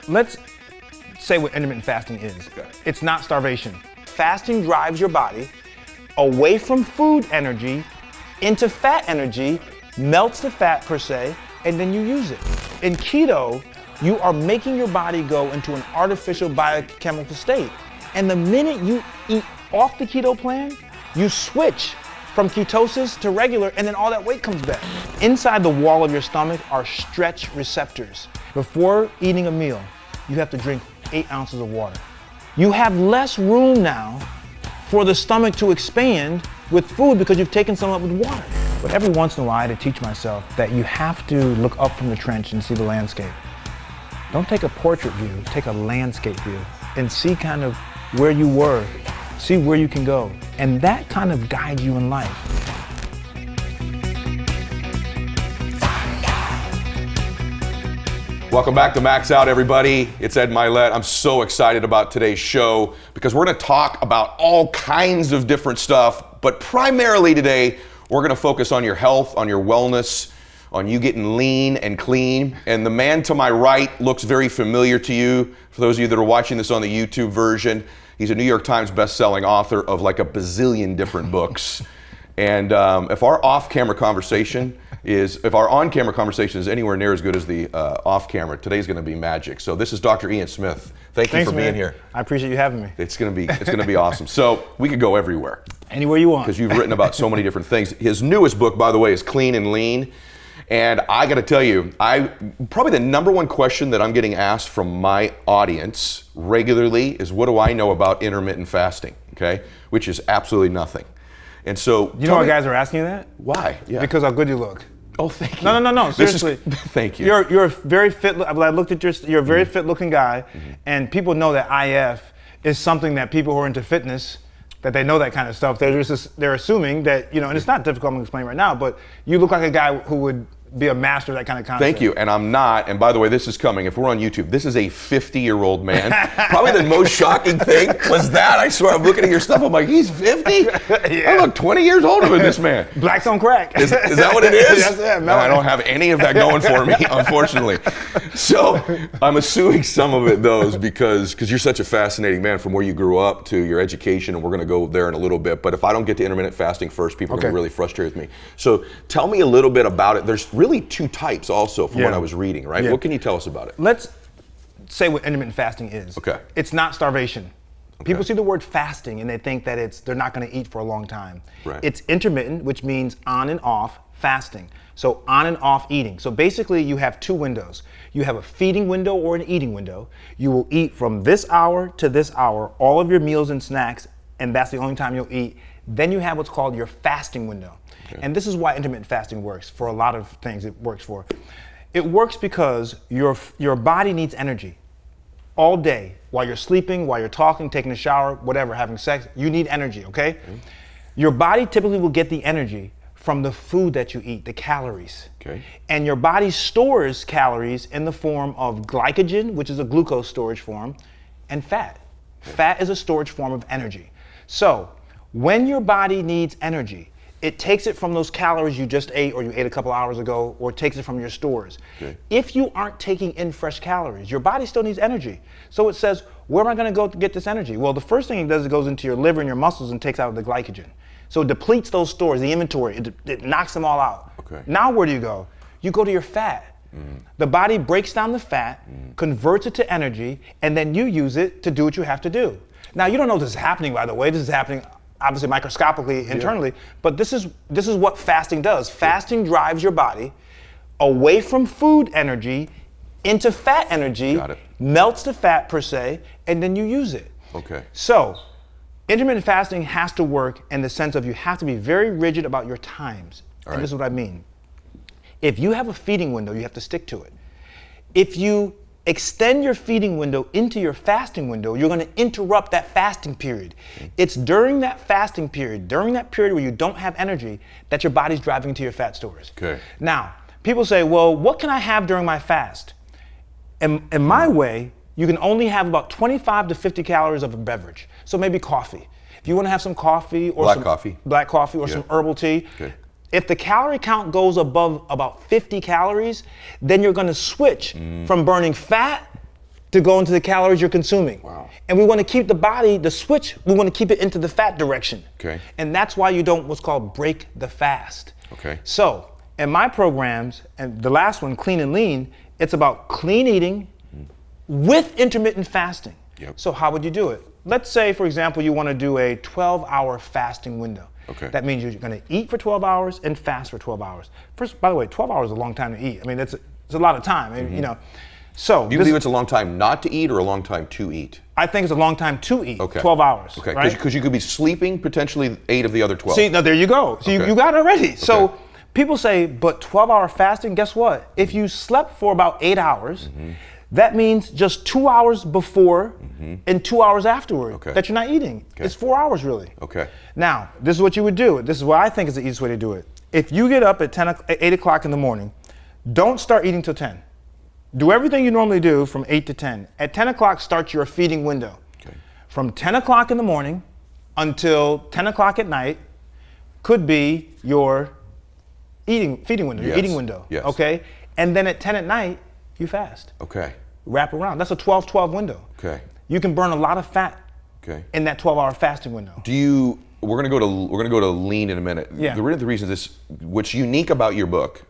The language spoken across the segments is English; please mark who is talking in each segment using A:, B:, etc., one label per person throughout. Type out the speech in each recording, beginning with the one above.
A: Let's say what intermittent fasting is.
B: Okay.
A: It's not starvation. Fasting drives your body away from food energy into fat energy, melts the fat per se, and then you use it. In keto, you are making your body go into an artificial biochemical state. And the minute you eat off the keto plan, you switch from ketosis to regular, and then all that weight comes back. Inside the wall of your stomach are stretch receptors. Before eating a meal, you have to drink 8 ounces of water. You have less room now for the stomach to expand with food because you've taken some up with water. But every once in a while I had to teach myself that you have to look up from the trench and see the landscape. Don't take a portrait view, take a landscape view and see kind of where you were, see where you can go. And that kind of guides you in life.
B: Welcome back to Max Out, everybody. It's Ed Mylett. I'm so excited about today's show because we're going to talk about all kinds of different stuff, but primarily today, we're going to focus on your health, on your wellness, on you getting lean and clean. And the man to my right looks very familiar to you. For those of you that are watching this on the YouTube version, he's a New York Times bestselling author of like a bazillion different books. And if our on-camera conversation is anywhere near as good as the off-camera, today's going to be magic. So this is Dr. Ian Smith. Thanks you for being here.
A: I appreciate you having me.
B: It's going to be awesome. So we could go everywhere.
A: Anywhere you want.
B: Because you've written about so many different things. His newest book, by the way, is Clean and Lean. And I got to tell you, probably the number one question that I'm getting asked from my audience regularly is, what do I know about intermittent fasting? Okay, which is absolutely nothing. And so,
A: you know why guys are asking you that?
B: Why? Yeah.
A: Because how good you look.
B: Oh, thank you.
A: No. Seriously.
B: Thank you.
A: You're a very fit. I looked at you're a very fit-looking guy, and people know that IF is something that people who are into fitness, that they know that kind of stuff. They're assuming that, and it's not difficult to explain right now, but you look like a guy who would be a master of that kind of concept.
B: Thank you, and I'm not. And by the way, this is coming. If we're on YouTube, this is a 50-year-old man. Probably the most shocking thing was that. I swear, I'm looking at your stuff. I'm like, he's 50?
A: Yeah.
B: I look 20 years older than this man.
A: Blacks on crack.
B: Is that what it is?
A: Yes, yeah,
B: no, I don't have any of that going for me, unfortunately. So I'm assuming some of it, though, is because you're such a fascinating man from where you grew up to your education, and we're going to go there in a little bit. But if I don't get to intermittent fasting first, people are going to be really frustrated with me. So tell me a little bit about it. There's really 2 types also from what I was reading, right? Yeah. What can you tell us about it?
A: Let's say what intermittent fasting is.
B: Okay.
A: It's not starvation. Okay. People see the word fasting and they think that they're not going to eat for a long time.
B: Right.
A: It's intermittent, which means on and off fasting. So on and off eating. So basically you have 2 windows. You have a feeding window or an eating window. You will eat from this hour to this hour, all of your meals and snacks, and that's the only time you'll eat. Then you have what's called your fasting window. Okay. And this is why intermittent fasting works for a lot of things it works for. It works because your body needs energy all day. While you're sleeping, while you're talking, taking a shower, whatever, having sex, you need energy, okay? Mm-hmm. Your body typically will get the energy from the food that you eat, the calories.
B: Okay.
A: And your body stores calories in the form of glycogen, which is a glucose storage form, and fat. Okay. Fat is a storage form of energy. So when your body needs energy, it takes it from those calories you just ate or you ate a couple hours ago, or it takes it from your stores. Okay. If you aren't taking in fresh calories, your body still needs energy. So it says, where am I going to go to get this energy? Well, the first thing it does is it goes into your liver and your muscles and takes out the glycogen. So it depletes those stores, the inventory, it knocks them all out.
B: Okay.
A: Now where do you go? You go to your fat. The body breaks down the fat, converts it to energy, and then you use it to do what you have to do. Now, you don't know this is happening, by the way. This is happening obviously microscopically internally, but this is what fasting does. Fasting drives your body away from food energy into fat energy, melts the fat per se, and then you use it.
B: Okay.
A: So intermittent fasting has to work in the sense of you have to be very rigid about your times. And this is what I mean. If you have a feeding window, you have to stick to it. If you extend your feeding window into your fasting window, you're going to interrupt that fasting period. It's during that fasting period, during that period where you don't have energy, that your body's driving into your fat stores.
B: Okay.
A: Now, people say, well, what can I have during my fast? In my way, you can only have about 25 to 50 calories of a beverage. So maybe coffee. If you want to have some coffee or black coffee or some herbal tea, if the calorie count goes above about 50 calories, then you're going to switch from burning fat to go into the calories you're consuming.
B: Wow.
A: And we want to keep the body, the switch, we want to keep it into the fat direction.
B: Okay.
A: And that's why you don't what's called break the fast.
B: Okay.
A: So in my programs, and the last one, Clean and Lean, it's about clean eating with intermittent fasting.
B: Yep.
A: So how would you do it? Let's say, for example, you want to do a 12-hour fasting window.
B: Okay.
A: That means you're going to eat for 12 hours and fast for 12 hours. First, by the way, 12 hours is a long time to eat. I mean, it's a lot of time. You know. So
B: do you believe it's a long time not to eat or a long time to eat?
A: I think it's a long time to eat.
B: Okay.
A: 12 hours.
B: Okay.
A: Right?
B: Because you could be sleeping potentially 8 of the other 12.
A: See, now there you go. So
B: Okay.
A: you got it already. So
B: Okay.
A: people say, but 12-hour fasting, guess what? If you slept for about 8 hours, that means just 2 hours before and 2 hours afterward
B: Okay.
A: that you're not eating.
B: Okay.
A: It's 4 hours really.
B: Okay.
A: Now, this is what you would do. This is what I think is the easiest way to do it. If you get up at 8 o'clock in the morning, don't start eating till 10. Do everything you normally do from 8 to 10. At 10 o'clock, start your feeding window.
B: Okay.
A: From 10 o'clock in the morning until 10 o'clock at night could be your feeding window, your
B: Yes.
A: eating window.
B: Yes.
A: Okay? And then at 10 at night, you fast.
B: Okay.
A: Wrap around. That's a 12-12 window.
B: Okay.
A: You can burn a lot of fat
B: Okay.
A: in that 12-hour fasting window.
B: We're gonna go to lean in a minute.
A: Yeah.
B: The reason this, what's unique about your book,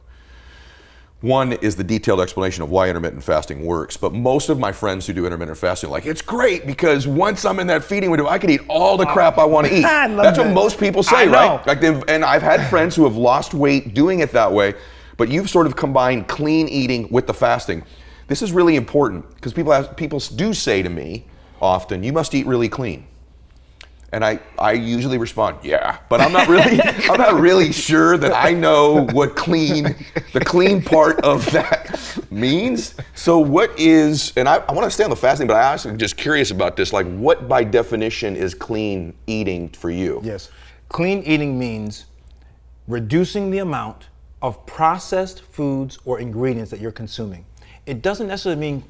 B: one is the detailed explanation of why intermittent fasting works. But most of my friends who do intermittent fasting are like, it's great because once I'm in that feeding window, I can eat all the crap I want to eat.
A: I love
B: That's
A: that.
B: what most people say,
A: I know.
B: right? Like, and I've had friends who have lost weight doing it that way. But you've sort of combined clean eating with the fasting. This is really important because people do say to me often, you must eat really clean. And I usually respond, yeah, but I'm not really sure that I know what the clean part of that means. So what is, and I want to stay on the fasting, but I also just curious about this, like what by definition is clean eating for you?
A: Yes. Clean eating means reducing the amount of processed foods or ingredients that you're consuming. It doesn't necessarily mean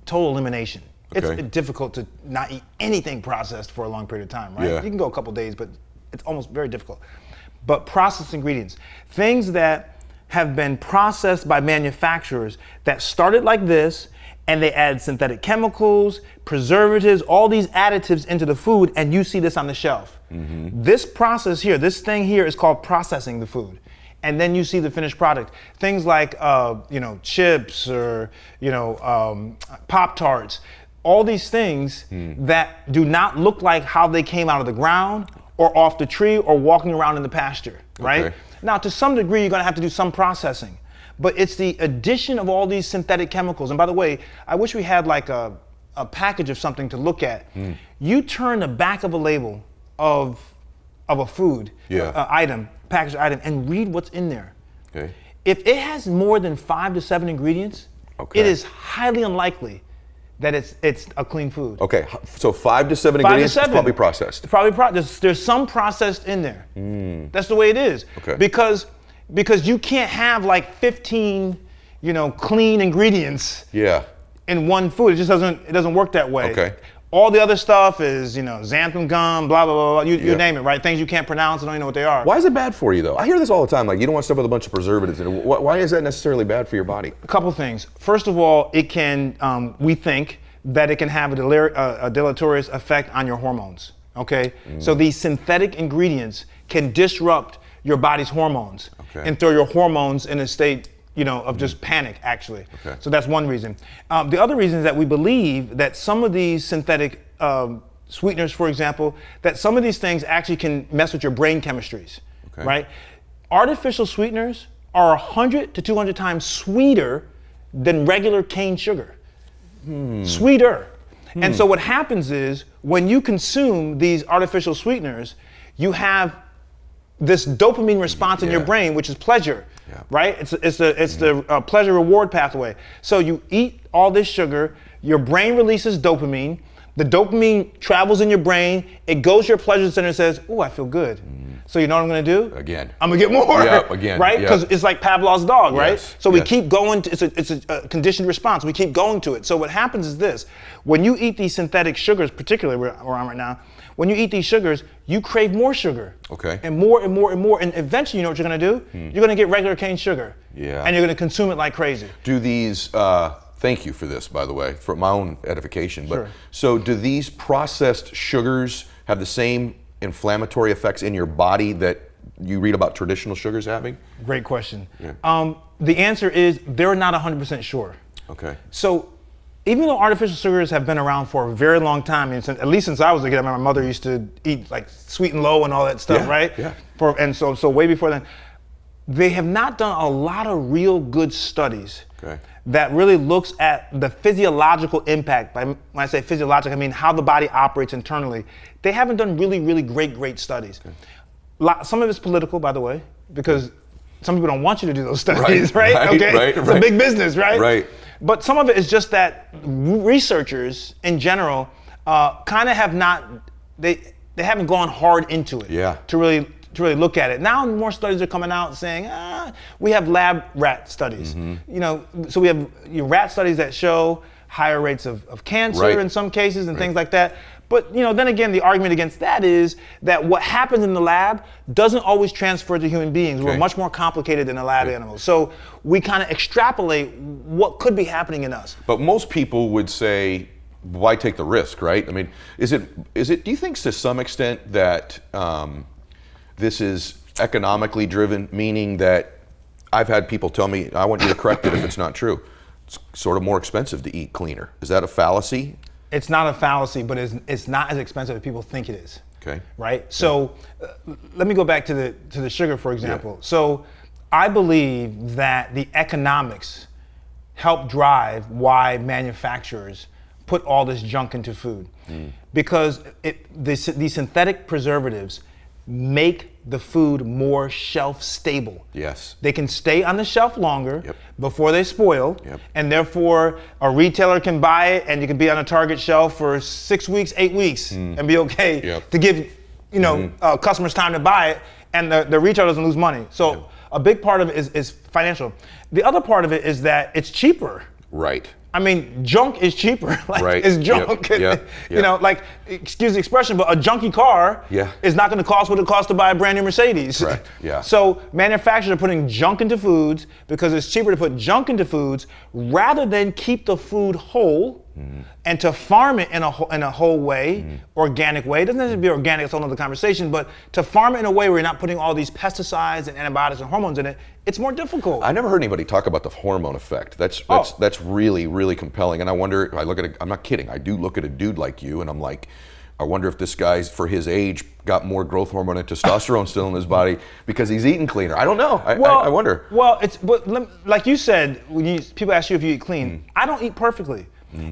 A: total elimination.
B: Okay.
A: It's difficult to not eat anything processed for a long period of time, right?
B: Yeah.
A: You can go a couple days, but it's almost very difficult. But processed ingredients, things that have been processed by manufacturers that started like this, and they add synthetic chemicals, preservatives, all these additives into the food, and you see this on the shelf. This process here, this thing here is called processing the food. And then you see the finished product. Things like, chips or, Pop-Tarts, all these things that do not look like how they came out of the ground or off the tree or walking around in the pasture, right?
B: Okay.
A: Now, to some degree, you're gonna have to do some processing, but it's the addition of all these synthetic chemicals. And by the way, I wish we had like a package of something to look at. You turn the back of a label of a food item, packaged item, and read what's in there.
B: Okay.
A: If it has more than 5 to 7 ingredients,
B: Okay.
A: it is highly unlikely that it's a clean food.
B: Okay, so 5 to 7
A: 5 to
B: ingredients,
A: 7.
B: it's probably processed.
A: There's some processed in there. That's the way it is.
B: Okay.
A: Because you can't have like 15, clean ingredients
B: Yeah.
A: in one food. It doesn't work that way.
B: Okay.
A: All the other stuff is, xanthan gum, blah, blah, blah, blah. You name it, right? Things you can't pronounce and don't even know what they are.
B: Why is it bad for you though? I hear this all the time, like you don't want stuff with a bunch of preservatives in it. Why is that necessarily bad for your body?
A: A couple things. First of all, it can, we think that it can have a deleterious effect on your hormones, okay? So these synthetic ingredients can disrupt your body's hormones and throw your hormones in a state of just panic, actually.
B: Okay.
A: So that's one reason. The other reason is that we believe that some of these synthetic sweeteners, for example, that some of these things actually can mess with your brain chemistries, right? Artificial sweeteners are 100 to 200 times sweeter than regular cane sugar. Sweeter. And so what happens is when you consume these artificial sweeteners, you have this dopamine response in your brain, which is pleasure, right? It's the pleasure reward pathway. So you eat all this sugar, your brain releases dopamine, the dopamine travels in your brain, it goes to your pleasure center and says, "Ooh, I feel good." So you know what I'm gonna do?
B: Again.
A: I'm gonna get more.
B: Yep, again.
A: Right? Because it's like Pavlov's dog, right?
B: Yes,
A: So we
B: yes.
A: keep going, it's a conditioned response. We keep going to it. So what happens is this, when you eat these synthetic sugars, particularly where I'm right now, when you eat these sugars, you crave more sugar.
B: Okay.
A: And more and more and more. And eventually, you know what you're gonna do? You're gonna get regular cane sugar.
B: Yeah.
A: And you're gonna consume it like crazy.
B: Do these thank you for this, by the way, for my own edification. But
A: Sure.
B: so do these processed sugars have the same inflammatory effects in your body that you read about traditional sugars having?
A: Great question.
B: Yeah.
A: The answer is they're not 100% sure.
B: Okay.
A: So even though artificial sugars have been around for a very long time, and at least since I was a kid, I remember my mother used to eat like sweet and low and all that stuff,
B: Yeah,
A: right?
B: yeah.
A: And so way before then, they have not done a lot of real good studies
B: Okay.
A: that really looks at the physiological impact. When I say physiological, I mean how the body operates internally. They haven't done really great studies. Okay. Some of it's political, by the way, because some people don't want you to do those studies, right? Okay, it's a big business, right?
B: Right.
A: But some of it is just that researchers in general kind of have not, they haven't gone hard into it to really look at it. Now more studies are coming out saying, we have lab rat studies. You know, so we have rat studies that show higher rates of cancer in some cases and things like that. But you know, then again, the argument against that is that what happens in the lab doesn't always transfer to human beings. We're much more complicated than the lab animals. So we kind of extrapolate what could be happening in us.
B: But most people would say, why take the risk, right? I mean, is it? Do you think to some extent that this is economically driven, meaning that I've had people tell me, I want you to correct it if it's not true. It's sort of more expensive to eat cleaner. Is that a fallacy?
A: It's not a fallacy, but it's not as expensive as people think it is.
B: Okay.
A: Right? So let me go back to the sugar, for example. Yeah. So I believe that the economics help drive why manufacturers put all this junk into food. Because these synthetic preservatives make the food more shelf stable.
B: Yes.
A: They can stay on the shelf longer before they spoil, and therefore a retailer can buy it and you can be on a Target shelf for 6 weeks, 8 weeks and be okay to give customers time to buy it, and the retailer doesn't lose money. So a big part of it is financial. The other part of it is that it's cheaper.
B: Right.
A: I mean, junk is cheaper. It's junk. You know, like, excuse the expression, but a junky car is not going to cost what it costs to buy a brand new Mercedes.
B: Correct. Yeah.
A: So manufacturers are putting junk into foods because it's cheaper to put junk into foods rather than keep the food whole and to farm it in a whole way, organic way. It doesn't have to be organic, it's a whole other conversation, but to farm it in a way where you're not putting all these pesticides and antibiotics and hormones in it, it's more difficult.
B: I never heard anybody talk about the hormone effect. That's really compelling. And I wonder, I'm not kidding, I do look at a dude like you and I'm like, I wonder if this guy's, for his age, got more growth hormone and testosterone still in his body because he's eating cleaner. I don't know. I wonder.
A: Well, like you said, when people ask you if you eat clean, I don't eat perfectly.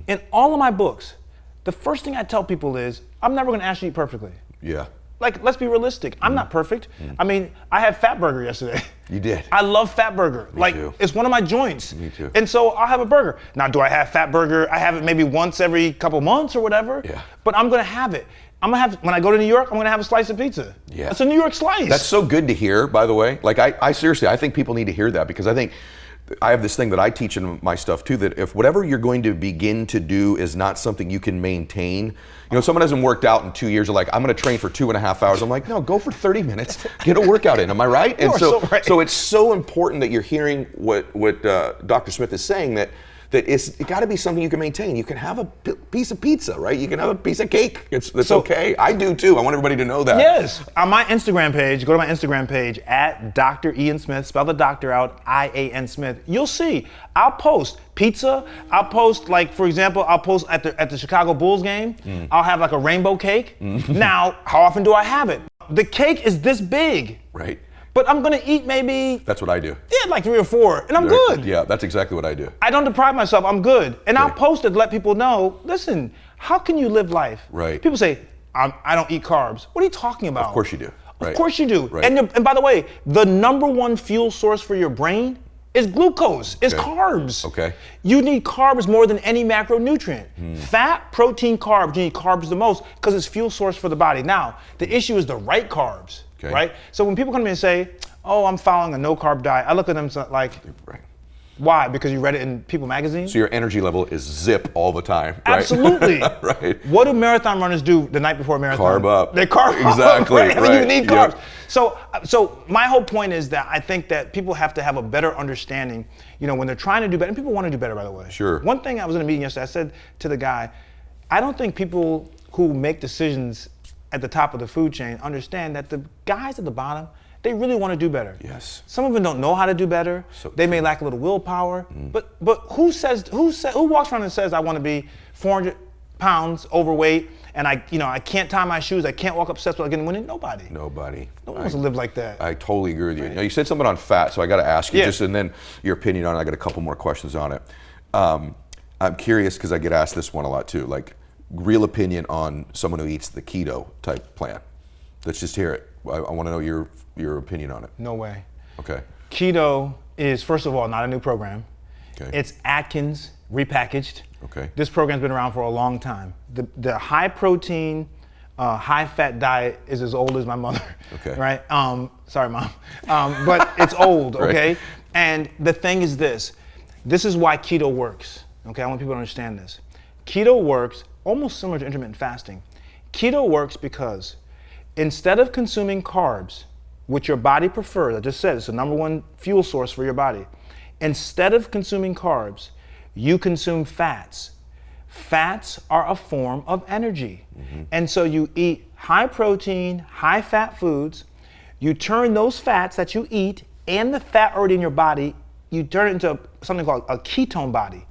A: In all of my books, the first thing I tell people is, I'm never going to ask you to eat perfectly.
B: Yeah.
A: Like, let's be realistic. I'm not perfect. I mean, I had Fat Burger yesterday.
B: You did?
A: I love Fat Burger.
B: Me too.
A: It's one of my joints.
B: Me too.
A: And so I'll have a burger. Now, do I have Fat Burger? I have it maybe once every couple months or whatever.
B: Yeah.
A: But I'm going to have it. When I go to New York, I'm going to have a slice of pizza.
B: Yeah.
A: It's a New York slice.
B: That's so good to hear, by the way. Like, I seriously, I think people need to hear that because I think I have this thing that I teach in my stuff too, that if whatever you're going to begin to do is not something you can maintain, someone hasn't worked out in 2 years, they're like, I'm going to train for 2.5 hours. I'm like, no, go for 30 minutes, get a workout in. Am I right? And so it's so important that you're hearing what Dr. Smith is saying, that it's got to be something you can maintain. You can have a piece of pizza, right? You can have a piece of cake. It's okay. I do too. I want everybody to know that.
A: Yes. On my Instagram page, go to my Instagram page at Dr. Ian Smith, spell the doctor out, I-A-N Smith. You'll see, I'll post pizza. I'll post, like, for example, I'll post at the Chicago Bulls game. I'll have like a rainbow cake. Now, how often do I have it? The cake is this big.
B: Right.
A: But I'm gonna eat maybe...
B: That's what I do.
A: Yeah, like 3 or 4, and I'm good.
B: Yeah, that's exactly what I do.
A: I don't deprive myself, I'm good. And I'll post it to let people know, listen, how can you live life?
B: Right.
A: People say, I don't eat carbs. What are you talking about?
B: Of course you do.
A: Of course you do.
B: Right.
A: And by the way, the number one fuel source for your brain is glucose, is carbs.
B: Okay.
A: You need carbs more than any macronutrient. Fat, protein, carbs, you need carbs the most because it's fuel source for the body. Now, the issue is the right carbs. Right? So when people come to me and say, oh, I'm following a no-carb diet, I look at them like, Why? Because you read it in People magazine?
B: So your energy level is zip all the time, right?
A: Absolutely.
B: Right.
A: What do marathon runners do the night before a marathon?
B: Carb up.
A: They carb
B: exactly,
A: up. Right? I mean, you need carbs.
B: Yep.
A: So my whole point is that I think that people have to have a better understanding, when they're trying to do better, and people want to do better, by the way.
B: Sure.
A: One thing, I was in a meeting yesterday, I said to the guy, I don't think people who make decisions at the top of the food chain understand that the guys at the bottom, they really want to do better.
B: Yes.
A: Some of them don't know how to do better.
B: So
A: they may lack a little willpower. But who walks around and says I want to be 400 pounds overweight and I can't tie my shoes, I can't walk up steps without getting winning? Nobody. No one wants to live like that.
B: I totally agree with you. Now, you said something on fat, so I got to ask you just, and then your opinion on it. I got a couple more questions on it. I'm curious because I get asked this one a lot too. Like, real opinion on someone who eats the keto type plan. Let's just hear it. I want to know your opinion on it.
A: No way.
B: Okay.
A: Keto is, first of all, not a new program.
B: Okay.
A: It's Atkins repackaged.
B: Okay.
A: This program's been around for a long time. The high protein, high fat diet is as old as my mother.
B: Okay.
A: Right? Sorry, Mom. But it's old, okay?
B: Right.
A: And the thing is this. This is why keto works. Okay, I want people to understand this. Keto works almost similar to intermittent fasting. Keto works because instead of consuming carbs, which your body prefers, I just said it's the number one fuel source for your body. Instead of consuming carbs, you consume fats. Fats are a form of energy. And so you eat high protein, high fat foods, you turn those fats that you eat and the fat already in your body, you turn it into something called a ketone body.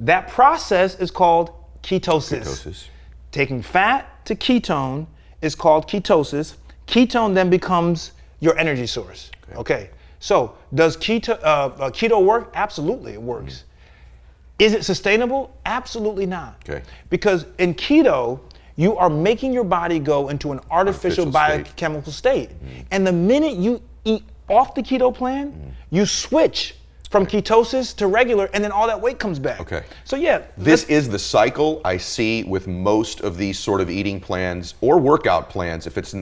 A: That process is called ketosis. Taking fat to ketone is called ketosis. Ketone then becomes your energy source. Okay. So does keto work? Absolutely, it works. Is it sustainable? Absolutely not.
B: Okay.
A: Because in keto, you are making your body go into an artificial biochemical state. And the minute you eat off the keto plan, you switch from ketosis to regular, and then all that weight comes back.
B: Okay.
A: So yeah.
B: This is the cycle I see with most of these sort of eating plans or workout plans, if it's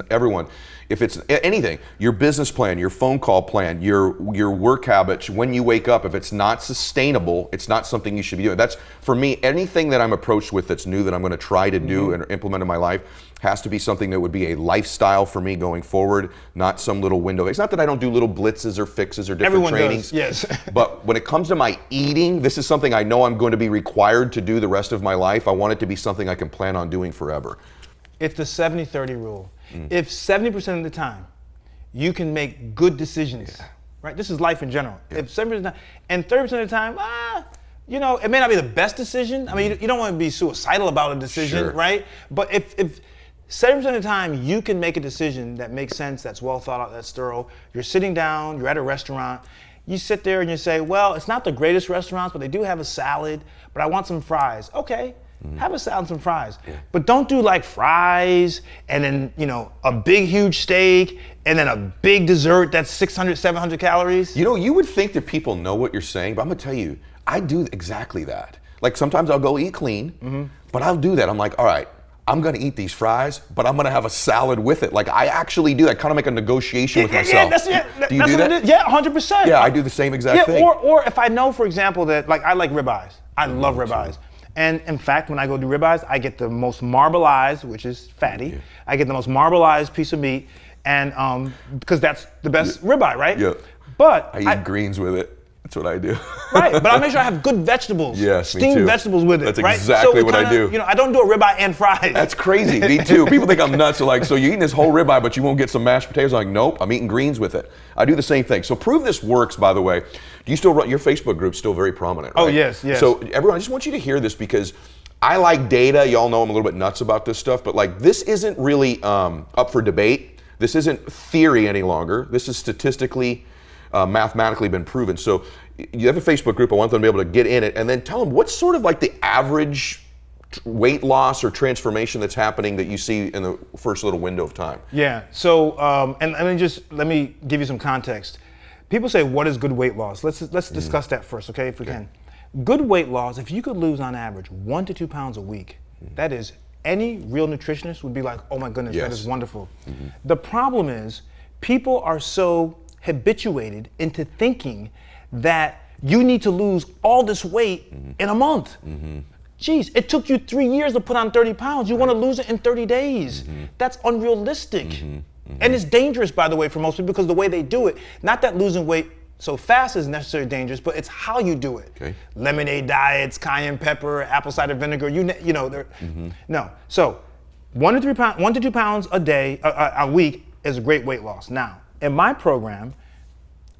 B: anything, your business plan, your phone call plan, your work habits, when you wake up, if it's not sustainable, it's not something you should be doing. That's, for me, anything that I'm approached with that's new that I'm gonna try to do and implement in my life has to be something that would be a lifestyle for me going forward, not some little window. It's not that I don't do little blitzes or fixes or different trainings.
A: Yes.
B: But when it comes to my eating, this is something I know I'm going to be required to do the rest of my life. I want it to be something I can plan on doing forever.
A: It's the 70-30 rule. If 70% of the time you can make good decisions, right? This is life in general. If 70% of the time, and 30% of the time, it may not be the best decision. I mean, you don't want to be suicidal about a decision, right? But if 70% of the time you can make a decision that makes sense, that's well thought out, that's thorough. You're sitting down, you're at a restaurant, you sit there and you say, well, it's not the greatest restaurants, but they do have a salad, but I want some fries. Okay, have a salad and some fries. But don't do like fries and then, a big, huge steak and then a big dessert that's 600, 700 calories.
B: You would think that people know what you're saying, but I'm gonna tell you, I do exactly that. Like sometimes I'll go eat clean, but I'll do that. I'm like, all right, I'm gonna eat these fries, but I'm gonna have a salad with it. Like I actually do that, kind of make a negotiation with myself. Do you do that?
A: Yeah, 100%.
B: Yeah, I do the same exact thing.
A: Or if I know, for example, that like I like ribeyes. I love ribeyes. And in fact, when I go do ribeyes, I get the most marbleized, which is fatty. I get the most marbleized piece of meat, and because that's the best ribeye, right?
B: Yeah.
A: But
B: I eat greens with it. That's what I do.
A: Right, but I make sure I have good vegetables.
B: Yes, me
A: steamed
B: too.
A: vegetables with it.
B: That's
A: right?
B: exactly what I do.
A: I don't do a ribeye and fries.
B: That's crazy. Me too. People think I'm nuts. They're like, so you're eating this whole ribeye, but you won't get some mashed potatoes? I'm like, nope. I'm eating greens with it. I do the same thing. So prove this works. By the way, do you still run your Facebook group's still very prominent? Right?
A: Oh yes.
B: So everyone, I just want you to hear this because I like data. Y'all know I'm a little bit nuts about this stuff, but like this isn't really up for debate. This isn't theory any longer. This is statistically, mathematically been proven. So you have a Facebook group. I want them to be able to get in it and then tell them what's sort of like the average weight loss or transformation that's happening that you see in the first little window of time.
A: Yeah. So and let me give you some context. People say, what is good weight loss? Let's discuss that first, okay, if we can. Good weight loss, if you could lose on average 1 to 2 pounds a week, that is, any real nutritionist would be like, oh my goodness, that is wonderful. The problem is people are so habituated into thinking that You need to lose all this weight in a month. Geez, it took you 3 years to put on 30 pounds. You want to lose it in 30 days. That's unrealistic. And it's dangerous, by the way, for most people because the way they do it, not that losing weight so fast is necessarily dangerous, but it's how you do it.
B: Okay.
A: Lemonade diets, cayenne pepper, apple cider vinegar, no. So 1 to 2 pounds a day, a week is a great weight loss. Now, in my program,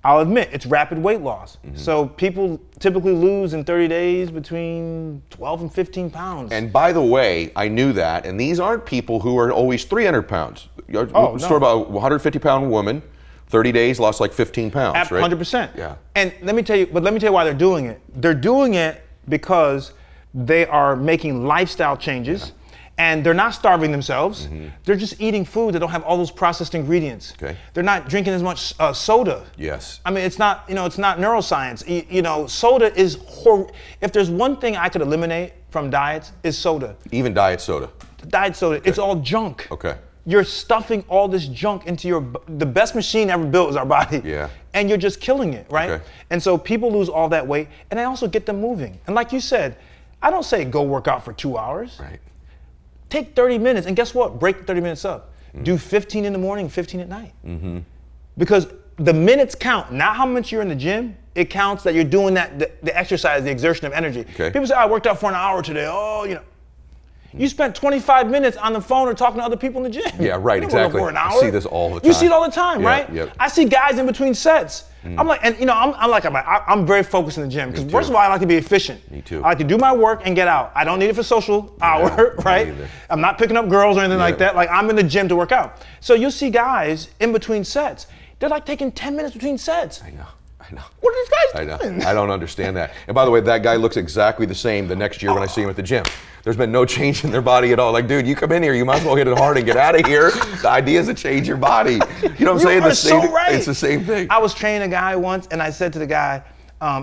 A: I'll admit it's rapid weight loss. So people typically lose in 30 days between 12 and 15 pounds.
B: And by the way, I knew that, and these aren't people who are always 300 pounds.
A: No.
B: Store about a 150-pound woman, 30 days, lost like 15 pounds, right?
A: 100%.
B: Yeah.
A: And let me tell you why they're doing it. They're doing it because they are making lifestyle changes. And they're not starving themselves. They're just eating food that don't have all those processed ingredients.
B: Okay.
A: They're not drinking as much soda.
B: Yes.
A: I mean, it's not neuroscience. Soda is if there's one thing I could eliminate from diets, is soda.
B: Even diet soda.
A: Diet soda, it's all junk.
B: Okay.
A: You're stuffing all this junk into the best machine ever built is our body.
B: Yeah.
A: And you're just killing it, right?
B: Okay.
A: And so people lose all that weight, and I also get them moving. And like you said, I don't say go work out for 2 hours.
B: Right.
A: Take 30 minutes, and guess what? Break the 30 minutes up. Do 15 in the morning, 15 at night. Because the minutes count, not how much you're in the gym. It counts that you're doing the exercise, the exertion of energy.
B: Okay.
A: People say, I worked out for an hour today. You spent 25 minutes on the phone or talking to other people in the gym.
B: Yeah, right,
A: You didn't work
B: exactly.
A: For an hour.
B: I see this all the time.
A: You see it all the time,
B: Yeah,
A: right?
B: yep.
A: I see guys in between sets. I'm like, and I'm very focused in the gym because first of all, I like to be efficient.
B: Me too.
A: I like to do my work and get out. I don't need it for social hour, right?
B: either.
A: I'm not picking up girls or anything like that. Like I'm in the gym to work out. So you'll see guys in between sets. They're like taking 10 minutes between sets.
B: I know.
A: What are these guys doing?
B: I don't understand that. And by the way, that guy looks exactly the same the next year when I see him at the gym. There's been no change in their body at all. Like, dude, you come in here, you might as well hit it hard and get out of here. The idea is to change your body. You know what I'm saying?
A: Right.
B: It's the same thing.
A: I was training a guy once, and I said to the guy,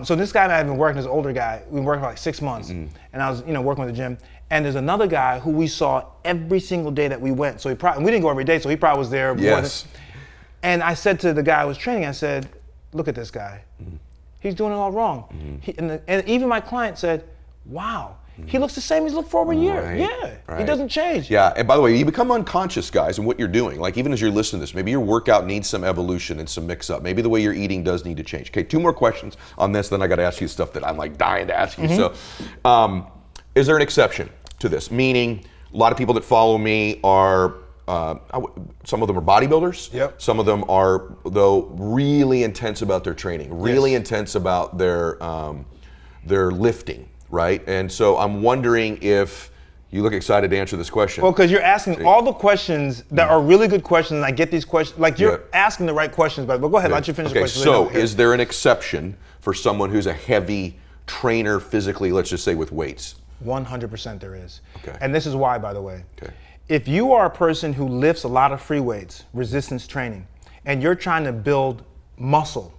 A: so this guy and I have been working, this older guy, we've been working for like 6 months. And I was, working with the gym. And there's another guy who we saw every single day that we went. So and we didn't go every day, so he probably was there.
B: Yes.
A: And I said to the guy I was training, I said, look at this guy. He's doing it all wrong. And even my client said, wow, he looks the same as he looked for over a year.
B: Right,
A: Yeah,
B: right.
A: he doesn't change.
B: Yeah, and by the way, you become unconscious, guys, in what you're doing. Like even as you're listening to this, maybe your workout needs some evolution and some mix up. Maybe the way you're eating does need to change. Okay, 2 more questions on this, then I got to ask you stuff that I'm like dying to ask you. So, is there an exception to this? Meaning, a lot of people that follow me are some of them are bodybuilders.
A: Yep.
B: Some of them are, though, really intense about their training, really intense about their lifting, right? And so I'm wondering if you look excited to answer this question.
A: Well, because you're asking all the questions that are really good questions, and I get these questions, like you're asking the right questions, but go ahead, let you finish the question.
B: So is there an exception for someone who's a heavy trainer physically, let's just say with weights?
A: 100% there is.
B: Okay.
A: And this is why, by the way.
B: Okay.
A: If you are a person who lifts a lot of free weights, resistance training, and you're trying to build muscle,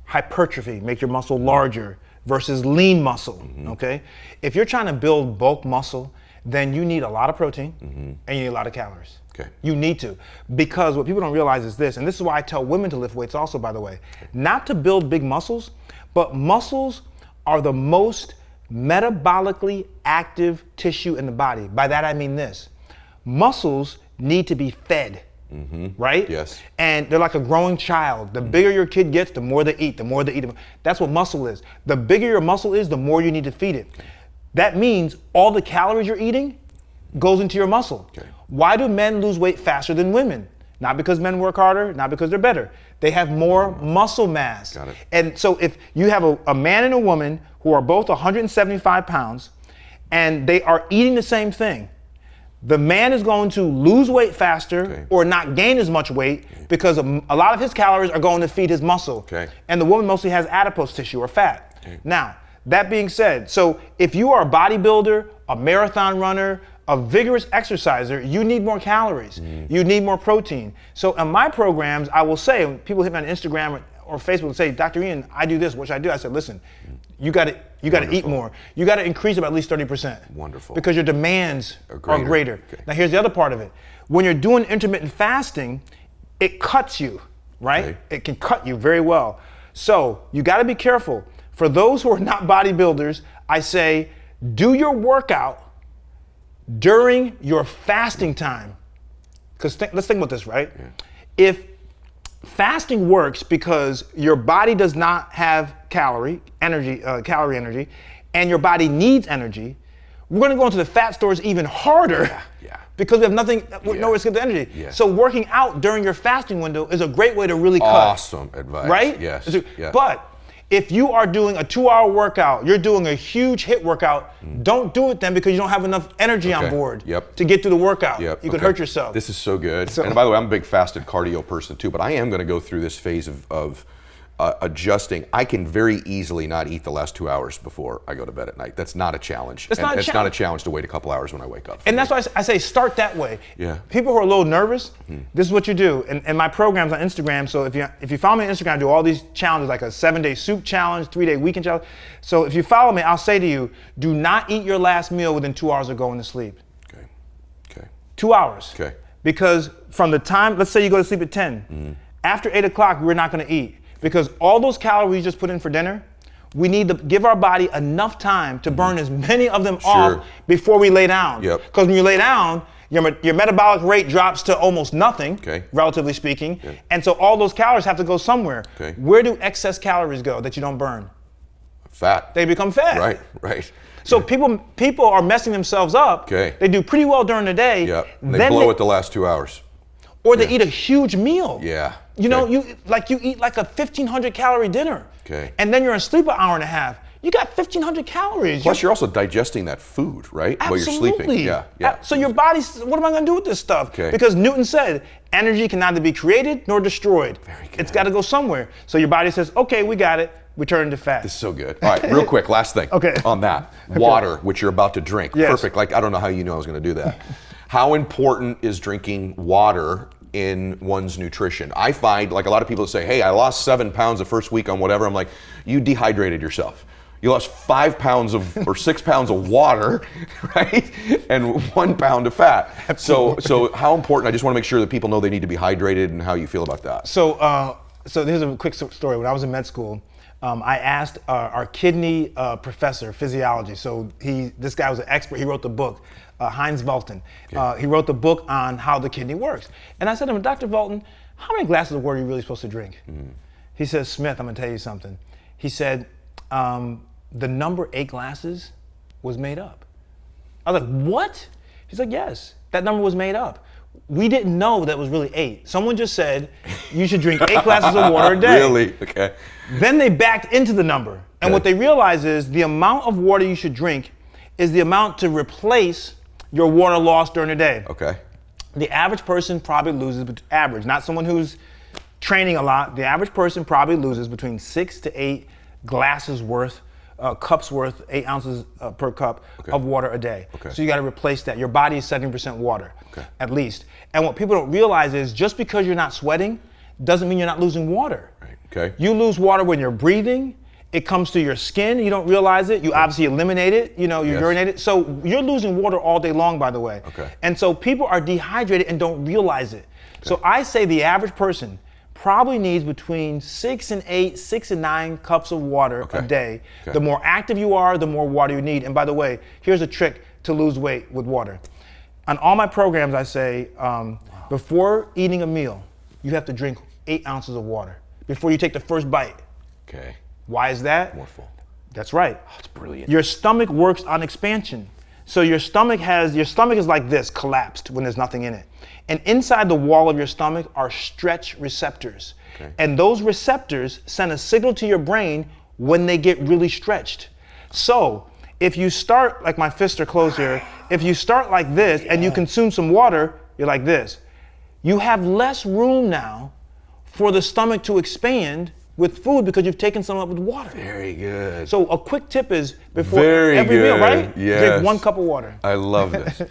A: hypertrophy, make your muscle larger versus lean muscle, okay? If you're trying to build bulk muscle, then you need a lot of protein and you need a lot of calories.
B: Okay.
A: You need to, because what people don't realize is this, and this is why I tell women to lift weights also, by the way, not to build big muscles, but muscles are the most metabolically active tissue in the body. By that I mean this. Muscles need to be fed, right?
B: Yes.
A: And they're like a growing child. The bigger your kid gets, the more they eat, That's what muscle is. The bigger your muscle is, the more you need to feed it. That means all the calories you're eating goes into your muscle.
B: Okay.
A: Why do men lose weight faster than women? Not because men work harder, not because they're better. They have more muscle mass.
B: Got it.
A: And so if you have a man and a woman who are both 175 pounds and they are eating the same thing, the man is going to lose weight faster or not gain as much weight because a lot of his calories are going to feed his muscle.
B: Okay.
A: And the woman mostly has adipose tissue or fat. Now, that being said, so if you are a bodybuilder, a marathon runner, a vigorous exerciser, you need more calories. You need more protein. So in my programs, I will say, when people hit me on Instagram or Facebook and say, Dr. Ian, I do this, what should I do? I said, listen, you gotta eat more. You gotta increase about at least 30%.
B: Wonderful.
A: Because your demands are greater.
B: Okay.
A: Now here's the other part of it. When you're doing intermittent fasting, it cuts you, right?
B: Okay.
A: It can cut you very well. So you gotta be careful. For those who are not bodybuilders, I say, do your workout during your fasting time. Because let's think about this, right? Yeah. If fasting works because your body does not have calorie energy, and your body needs energy, we're going to go into the fat stores even harder because we have nothing, nowhere to get the energy. Yeah. So working out during your fasting window is a great way to really cut.
B: Awesome advice.
A: Right?
B: Yes.
A: But if you are doing a 2-hour workout, you're doing a huge HIIT workout, don't do it then because you don't have enough energy on board to get through the workout. You could hurt yourself.
B: This is so good. And by the way, I'm a big fasted cardio person too, but I am going to go through this phase of adjusting. I can very easily not eat the last 2 hours before I go to bed at night. That's not a challenge. It's not a challenge to wait a couple hours when I wake up.
A: And that's why I say start that way. Yeah. People who are a little nervous, this is what you do. And my program's on Instagram, so if you follow me on Instagram, I do all these challenges, like a 7-day soup challenge, 3-day weekend challenge. So if you follow me, I'll say to you, do not eat your last meal within 2 hours of going to sleep. Okay. 2 hours. Okay. Because from the time, let's say you go to sleep at 10, after 8 o'clock, we're not gonna eat. Because all those calories you just put in for dinner, we need to give our body enough time to burn as many of them off before we lay down. Because when you lay down, your metabolic rate drops to almost nothing, relatively speaking. And so all those calories have to go somewhere. Where do excess calories go that you don't burn?
B: Fat.
A: They become fat.
B: Right.
A: So people are messing themselves up. They do pretty well during the day.
B: And they blow it the last 2 hours.
A: Or they eat a huge meal. You know, you eat like a 1,500 calorie dinner. And then you're asleep an hour and a half. You got 1,500 calories.
B: Plus you're also digesting that food, right?
A: Absolutely.
B: While you're sleeping. Yeah.
A: So your body's, what am I gonna do with this stuff? Because Newton said, energy can neither be created nor destroyed. Very good. It's gotta go somewhere. So your body says, okay, we got it. We turn to fat.
B: This is so good. All right, real quick, last thing on that. Water, which you're about to drink. Perfect. Like, I don't know how you knew I was gonna do that. How important is drinking water in one's nutrition? I find, like, a lot of people say, hey, I lost 7 pounds the first week on whatever. I'm like, you dehydrated yourself. You lost 5 pounds or 6 pounds of water, right? And 1 pound of fat. So how important, I just want to make sure that people know they need to be hydrated and how you feel about that.
A: So here's a quick story. When I was in med school, I asked our kidney professor, physiology. So this guy was an expert. He wrote the book, Heinz Welton. He wrote the book on how the kidney works. And I said to him, Dr. Welton, how many glasses of water are you really supposed to drink? He says, Smith, I'm gonna tell you something. He said, the number 8 glasses was made up. I was like, what? He's like, yes, that number was made up. We didn't know that was really 8. Someone just said you should drink 8 glasses of water a day.
B: Really? Okay.
A: Then they backed into the number. And what they realized is the amount of water you should drink is the amount to replace your water loss during the day. Okay. The average person probably loses, average, not someone who's training a lot, the average person probably loses between 6 to 8 glasses worth, cups worth, 8 ounces per cup of water a day. So you gotta replace that. Your body is 70% water, at least. And what people don't realize is just because you're not sweating doesn't mean you're not losing water. You lose water when you're breathing. It comes to your skin, you don't realize it. You obviously eliminate it, you urinate it. So you're losing water all day long, by the way. And so people are dehydrated and don't realize it. So I say the average person probably needs between 6 and 8, 6 and 9 cups of water a day. The more active you are, the more water you need. And by the way, here's a trick to lose weight with water. On all my programs, I say, before eating a meal, you have to drink 8 ounces of water before you take the first bite. Why is that?
B: More full.
A: That's right.
B: Oh, it's brilliant.
A: Your stomach works on expansion. So your stomach is like this, collapsed when there's nothing in it. And inside the wall of your stomach are stretch receptors. And those receptors send a signal to your brain when they get really stretched. So if you start, like my fists are closed here, if you start like this and you consume some water, you're like this. You have less room now for the stomach to expand with food because you've taken some up with water.
B: Very good.
A: So a quick tip is before every meal, right? Drink 1 cup of water.
B: I love this.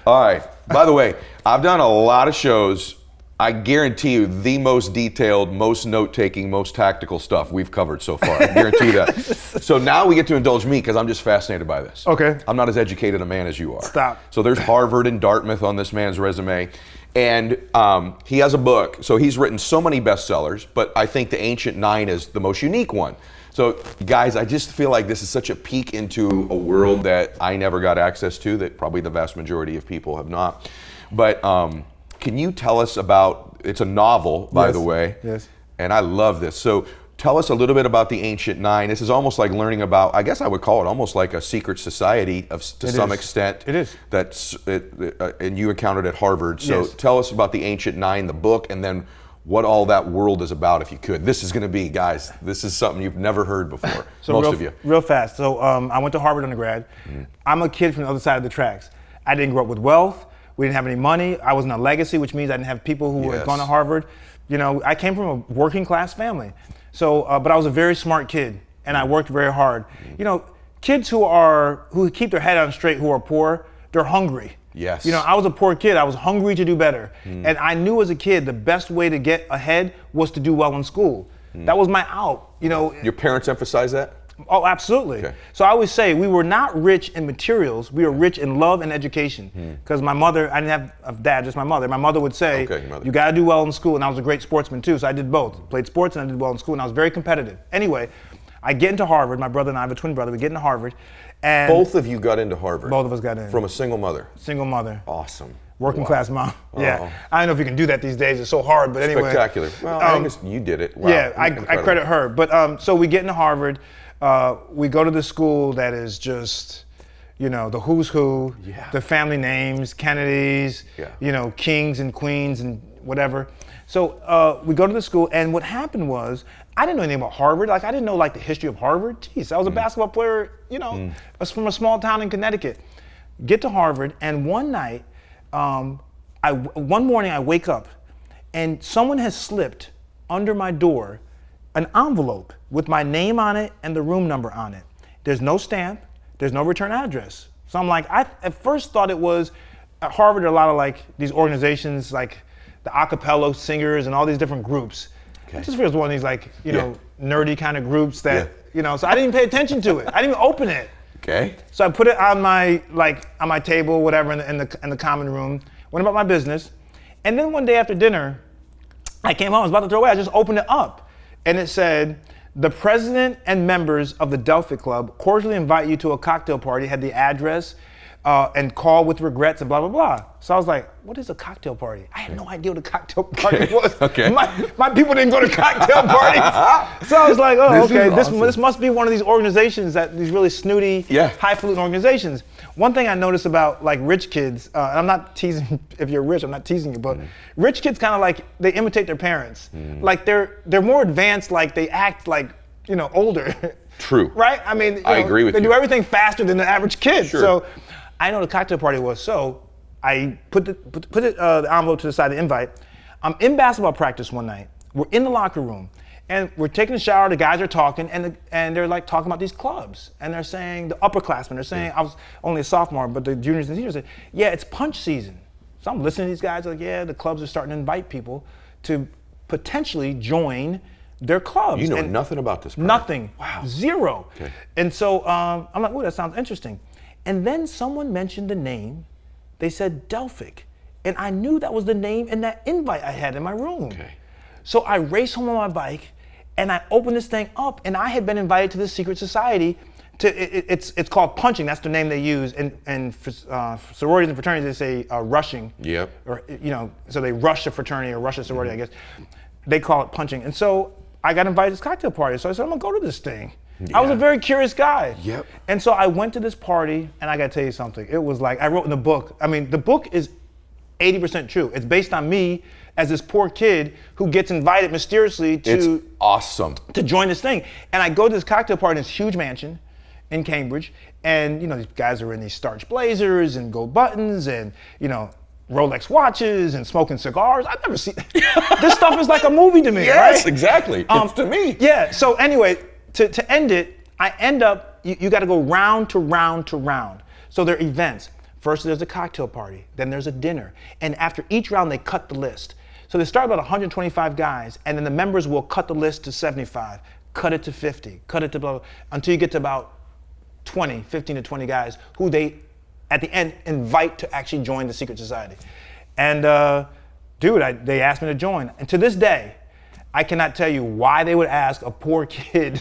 B: All right. By the way, I've done a lot of shows. I guarantee you the most detailed, most note-taking, most tactical stuff we've covered so far. I guarantee that. So now we get to indulge me because I'm just fascinated by this. I'm not as educated a man as you are.
A: Stop.
B: So there's Harvard and Dartmouth on this man's resume. And he has a book. So he's written so many bestsellers, but I think The Ancient Nine is the most unique one. So guys, I just feel like this is such a peek into a world that I never got access to, that probably the vast majority of people have not. But can you tell us about, it's a novel, by the way.
A: Yes.
B: And I love this. So tell us a little bit about the Ancient Nine. This is almost like learning about, I guess I would call it almost like a secret society to some extent.
A: It is.
B: And you encountered at Harvard. So
A: Yes.
B: tell us about the Ancient Nine, the book, and then what all that world is about, if you could. This is going to be, guys, this is something you've never heard before, most of you.
A: Real fast. So I went to Harvard undergrad. I'm a kid from the other side of the tracks. I didn't grow up with wealth. We didn't have any money. I wasn't a legacy, which means I didn't have people who had gone to Harvard. You know, I came from a working class family. So, but I was a very smart kid, and I worked very hard. You know, kids who keep their head on straight, who are poor, they're hungry.
B: Yes.
A: You know, I was a poor kid. I was hungry to do better. And I knew as a kid the best way to get ahead was to do well in school. That was my out, you know.
B: Your parents emphasize that?
A: Oh, absolutely. Okay. So I always say we were not rich in materials. We were rich in love and education. Because my mother, I didn't have a dad, just my mother. My mother would say, you got to do well in school. And I was a great sportsman too. So I did both. Played sports and I did well in school. And I was very competitive. Anyway, I get into Harvard. My brother and I have a twin brother. We get into Harvard. And
B: both of you got into Harvard?
A: Both of us got in.
B: From a single mother?
A: Single mother.
B: Awesome.
A: Working class mom. Yeah. I don't know if you can do that these days. It's so hard, but anyway.
B: Spectacular. Well, I guess you did it. Wow.
A: Yeah, I credit her. But so we get into Harvard. We go to the school that is just, you know, the who's who, the family names, Kennedys, you know, kings and queens and whatever. So we go to the school, and what happened was, I didn't know anything about Harvard. Like, I didn't know like the history of Harvard. Jeez, I was a basketball player, you know, I was from a small town in Connecticut. Get to Harvard, and one night, one morning I wake up, and someone has slipped under my door an envelope with my name on it and the room number on it. There's no stamp, there's no return address. So I'm like, I at first thought it was, at Harvard there are a lot of like these organizations like the a cappella singers and all these different groups. I just feel it's one of these like, you know, nerdy kind of groups that, you know, so I didn't pay attention to it. I didn't even open it.
B: Okay.
A: So I put it on my table, whatever, in the common room, went about my business. And then one day after dinner, I came home, I was about to throw it away, I just opened it up. And it said, the president and members of the Delphic Club cordially invite you to a cocktail party, had the address, and call with regrets and blah, blah, blah. So I was like, what is a cocktail party? I had no idea what a cocktail party was. My people didn't go to cocktail parties. So I was like, oh, this must be one of these organizations, these really snooty, highfalutin organizations. One thing I noticed about like rich kids, and I'm not teasing, if you're rich, I'm not teasing you, but rich kids kind of like, they imitate their parents. Like they're more advanced, like they act like, you know, older.
B: True.
A: Right? I mean,
B: I agree with
A: you. They
B: you.
A: do everything faster than the average kid.
B: Sure.
A: So I know the cocktail party was, so I put the envelope to the side of the invite. I'm in basketball practice one night. We're in the locker room, and we're taking a shower. The guys are talking, and they're like talking about these clubs, and they're saying, the upperclassmen, they're saying, I was only a sophomore, but the juniors and seniors said, yeah, it's punch season. So I'm listening to these guys, like, yeah, the clubs are starting to invite people to potentially join their clubs.
B: You know nothing about this part.
A: Nothing.
B: Wow.
A: Zero. Okay. And so I'm like, ooh, that sounds interesting. And then someone mentioned the name. They said Delphic. And I knew that was the name in that invite I had in my room. Okay. So I raced home on my bike, and I opened this thing up, and I had been invited to this secret society. It's called punching. That's the name they use. And sororities and fraternities, they say rushing. Yep. Or, you know, so they rush a fraternity or rush a sorority, I guess. They call it punching. And so I got invited to this cocktail party. So I said, I'm gonna go to this thing. I was a very curious guy. Yep. And so I went to this party, and I gotta tell you something. It was like, I wrote in the book. I mean, the book is 80% true. It's based on me as this poor kid who gets invited mysteriously to join this thing. And I go to this cocktail party in this huge mansion in Cambridge, and you know, these guys are in these starched blazers and gold buttons and, you know, Rolex watches and smoking cigars. I've never seen this stuff is like a movie to me.
B: Yes,
A: right?
B: Exactly. It's to me.
A: Yeah. So anyway, to end it, I end up, you got to go round to round to round. So there are events. First there's a cocktail party, then there's a dinner. And after each round, they cut the list. So they start about 125 guys, and then the members will cut the list to 75, cut it to 50, cut it to blah, blah, until you get to about 15 to 20 guys who they, at the end, invite to actually join the secret society. And dude, they asked me to join. And to this day, I cannot tell you why they would ask a poor kid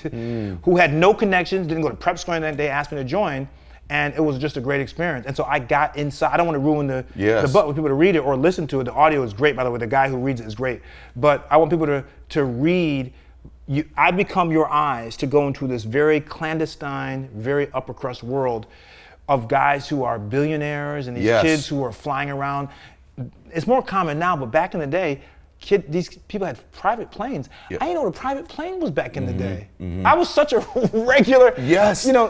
A: who had no connections, didn't go to prep school, and they asked me to join. And it was just a great experience. And so I got inside. I don't want to ruin the book for people to read it or listen to it. The audio is great, by the way. The guy who reads it is great. But I want people to read. I become your eyes to go into this very clandestine, very upper crust world of guys who are billionaires and these kids who are flying around. It's more common now, but back in the day, these people had private planes. I didn't know what a private plane was back in the day. I was such a regular,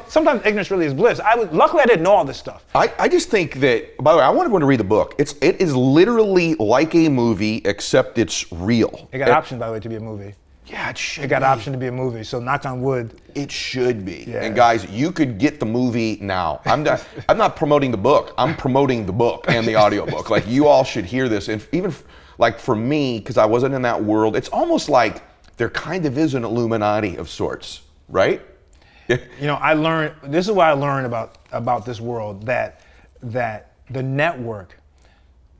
A: sometimes ignorance really is bliss. Luckily I didn't know all this stuff.
B: I just think that, by the way, I wanted to read the book. It is literally like a movie, except it's real.
A: It got optioned, by the way, to be a movie.
B: Yeah, it should.
A: It got optioned to be a movie, so knock on wood.
B: It should be.
A: Yeah.
B: And guys, you could get the movie now. I'm not promoting the book. I'm promoting the book and the audiobook. Like, you all should hear this. And even like for me, because I wasn't in that world, it's almost like there kind of is an Illuminati of sorts, right?
A: This is what I learned about this world, that the network,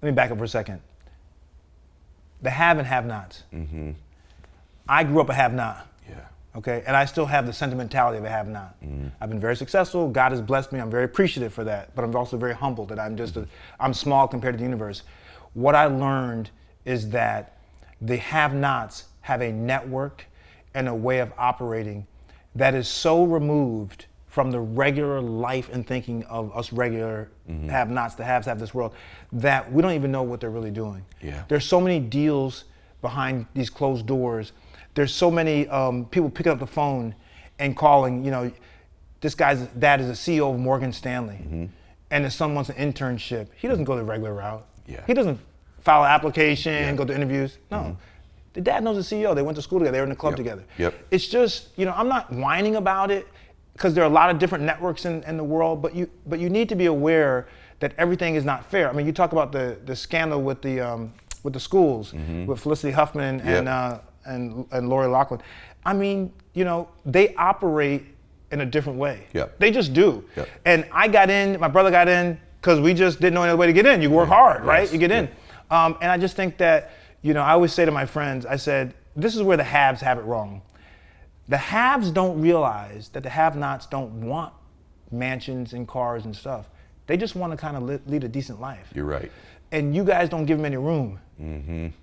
A: let me back up for a second. The have and have-nots. I grew up a have-not. Okay, and I still have the sentimentality of a have-not. I've been very successful. God has blessed me. I'm very appreciative for that, but I'm also very humbled that I'm small compared to the universe. What I learned is that the have-nots have a network and a way of operating that is so removed from the regular life and thinking of us regular have-nots, the haves have this world, that we don't even know what they're really doing. There's so many deals behind these closed doors. There's so many people picking up the phone and calling, this guy's dad is a CEO of Morgan Stanley, and his son wants an internship. He doesn't go the regular route. He doesn't file an application, go to interviews. No. The dad knows the CEO. They went to school together. They were in the club together. It's just, I'm not whining about it, because there are a lot of different networks in the world, but you need to be aware that everything is not fair. I mean, you talk about the scandal with the schools, with Felicity Huffman and Lori Loughlin. I mean, they operate in a different way. They just do. And I got in, my brother got in, because we just didn't know any other way to get in. You work hard, right? You get in. And I just think that, I always say to my friends, I said, this is where the haves have it wrong. The haves don't realize that the have-nots don't want mansions and cars and stuff. They just want to kind of lead a decent life.
B: You're right.
A: And you guys don't give them any room,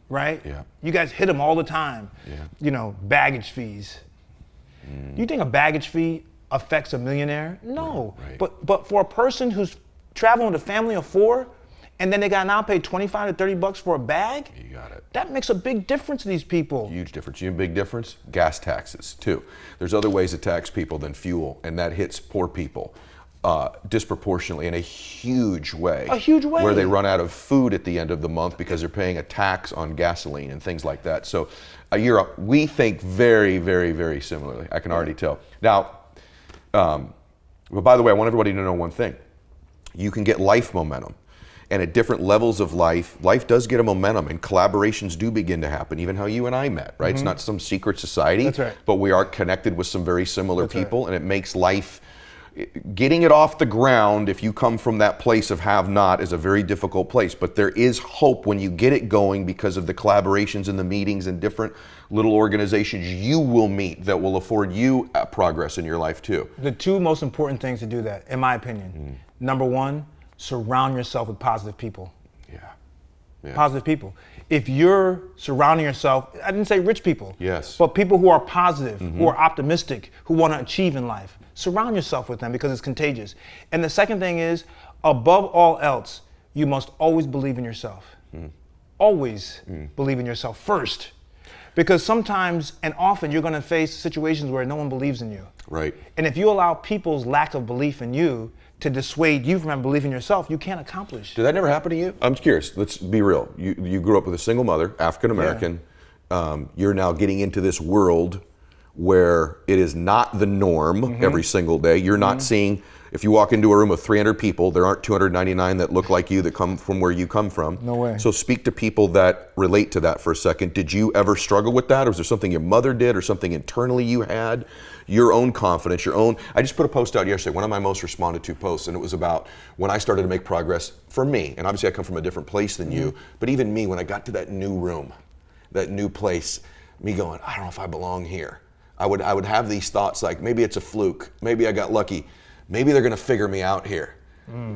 A: right? You guys hit them all the time. Baggage fees. You think a baggage fee affects a millionaire? No. But for a person who's traveling with a family of 4, and then they got now pay $25 to $30 for a bag?
B: You got it.
A: That makes a big difference to these people.
B: Huge difference. You know, big difference? Gas taxes, too. There's other ways to tax people than fuel, and that hits poor people disproportionately in a huge way.
A: A huge way.
B: Where they run out of food at the end of the month because they're paying a tax on gasoline and things like that. So we think very, very, very similarly. I can already tell. Now, but by the way, I want everybody to know one thing. You can get life momentum. And at different levels of life does get a momentum, and collaborations do begin to happen, even how you and I met, right? It's not some secret society,
A: That's right.
B: But we are connected with some very similar people, and it makes life, getting it off the ground, if you come from that place of have-not, is a very difficult place. But there is hope when you get it going because of the collaborations and the meetings and different little organizations you will meet that will afford you progress in your life too.
A: The 2 most important things to do that, in my opinion, number 1, surround yourself with positive people. Positive people. If you're surrounding yourself, I didn't say rich people, but people who are positive, who are optimistic, who want to achieve in life, surround yourself with them because it's contagious. And the second thing is, above all else, you must always believe in yourself. Always believe in yourself first. Because sometimes and often you're going to face situations where no one believes in you.
B: Right.
A: And if you allow people's lack of belief in you to dissuade you from having belief in yourself, you can't accomplish.
B: Did that never happen to you? I'm curious. Let's be real. You grew up with a single mother, African American. You're now getting into this world where it is not the norm every single day. You're not seeing, if you walk into a room of 300 people, there aren't 299 that look like you that come from where you come from.
A: No way.
B: So speak to people that relate to that for a second. Did you ever struggle with that? Or was there something your mother did or something internally you had? Your own confidence, I just put a post out yesterday, one of my most responded to posts, and it was about when I started to make progress for me. And obviously I come from a different place than you, but even me, when I got to that new room, that new place, me going, I don't know if I belong here. I would have these thoughts like, maybe it's a fluke. Maybe I got lucky. Maybe they're going to figure me out here.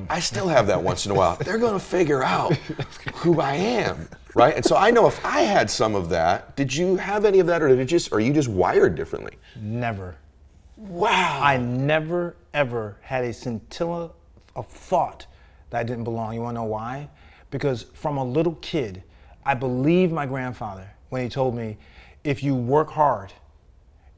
B: I still have that once in a while. They're going to figure out who I am, right? And so I know if I had some of that, did you have any of that, or are you just wired differently?
A: Never.
B: Wow.
A: I never, ever had a scintilla of thought that I didn't belong. You want to know why? Because from a little kid, I believed my grandfather when he told me, if you work hard,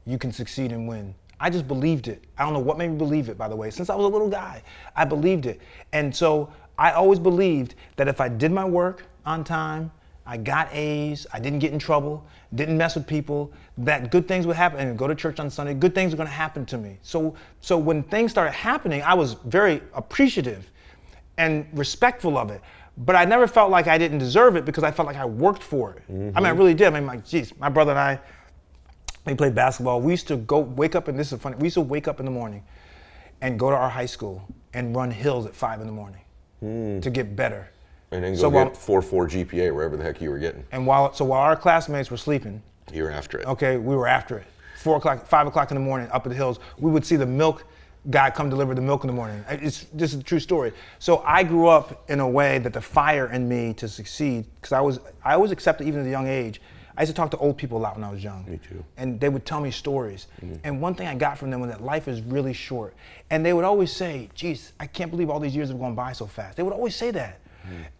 A: you can succeed and win. I just believed it. I don't know what made me believe it, by the way. Since I was a little guy, I believed it. And so I always believed that if I did my work on time, I got A's, I didn't get in trouble, didn't mess with people, that good things would happen, and go to church on Sunday, good things are gonna happen to me. So when things started happening, I was very appreciative and respectful of it. But I never felt like I didn't deserve it because I felt like I worked for it. I mean, I really did. I mean, like, geez, my brother and I, we played basketball. We used to wake up, and this is funny, we used to wake up in the morning and go to our high school and run hills at 5 in the morning to get better.
B: And then go get 4.4 GPA wherever the heck you were getting.
A: And while our classmates were sleeping,
B: you were after it.
A: Okay, we were after it. 4 o'clock, 5 o'clock in the morning, up at the hills, we would see the milk guy come deliver the milk in the morning. This is a true story. So I grew up in a way that the fire in me to succeed, because I always accepted, even at a young age. I used to talk to old people a lot when I was young.
B: Me too.
A: And they would tell me stories. And one thing I got from them was that life is really short. And they would always say, geez, I can't believe all these years have gone by so fast. They would always say that.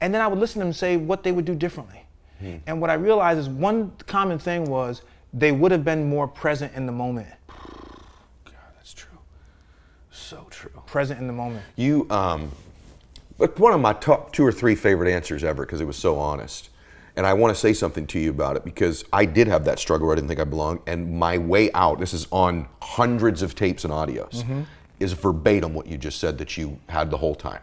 A: And then I would listen to them say what they would do differently. And what I realized is one common thing was they would have been more present in the moment.
B: God, that's true. So true.
A: Present in the moment.
B: You, but one of my top 2 or 3 favorite answers ever, because it was so honest. And I want to say something to you about it, because I did have that struggle where I didn't think I belonged. And my way out, this is on hundreds of tapes and audios, is verbatim what you just said that you had the whole time.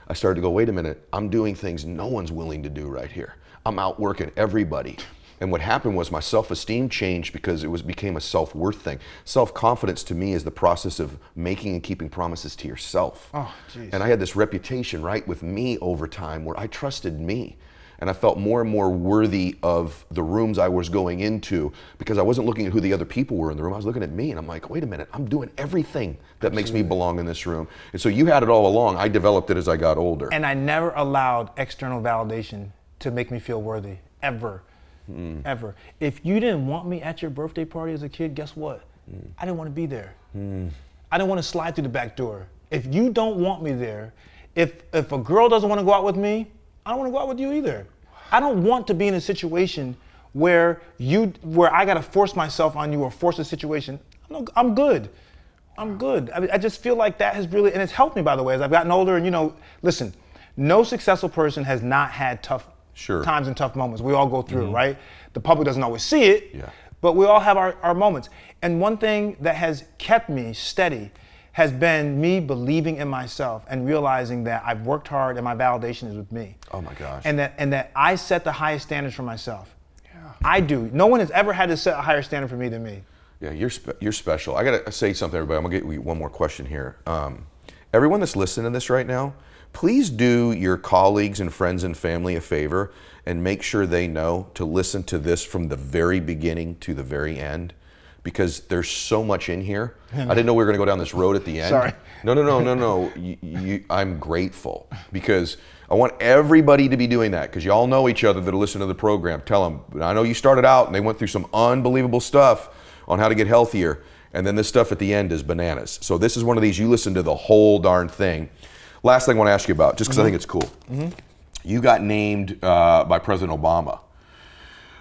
B: I started to go, wait a minute, I'm doing things no one's willing to do right here. I'm outworking everybody. And what happened was my self-esteem changed because became a self-worth thing. Self-confidence to me is the process of making and keeping promises to yourself.
A: Oh, geez.
B: And I had this reputation, right, with me over time where I trusted me. And I felt more and more worthy of the rooms I was going into, because I wasn't looking at who the other people were in the room. I was looking at me, and I'm like, wait a minute, I'm doing everything that makes me belong in this room. And so you had it all along. I developed it as I got older.
A: And I never allowed external validation to make me feel worthy, ever, ever. If you didn't want me at your birthday party as a kid, guess what? I didn't want to be there. I didn't want to slide through the back door. If you don't want me there, if a girl doesn't want to go out with me, I don't want to go out with you either. I don't want to be in a situation where I got to force myself on you or force a situation. I'm good. I'm good. I just feel like that has really, and it's helped me, by the way, as I've gotten older. And listen, no successful person has not had tough times and tough moments. We all go through, right? The public doesn't always see it, but we all have our moments. And one thing that has kept me steady has been me believing in myself and realizing that I've worked hard and my validation is with me.
B: Oh my gosh.
A: And that I set the highest standards for myself. Yeah. I do. No one has ever had to set a higher standard for me than me.
B: Yeah, you're special. I gotta say something, everybody. I'm gonna get you one more question here. Everyone that's listening to this right now, please do your colleagues and friends and family a favor and make sure they know to listen to this from the very beginning to the very end, because there's so much in here. I didn't know we were gonna go down this road at the end.
A: Sorry.
B: No. I'm grateful, because I want everybody to be doing that, because y'all know each other that are listening to the program. Tell them, I know you started out and they went through some unbelievable stuff on how to get healthier, and then this stuff at the end is bananas. So this is one of these, you listen to the whole darn thing. Last thing I want to ask you about, just because I think it's cool. You got named by President Obama.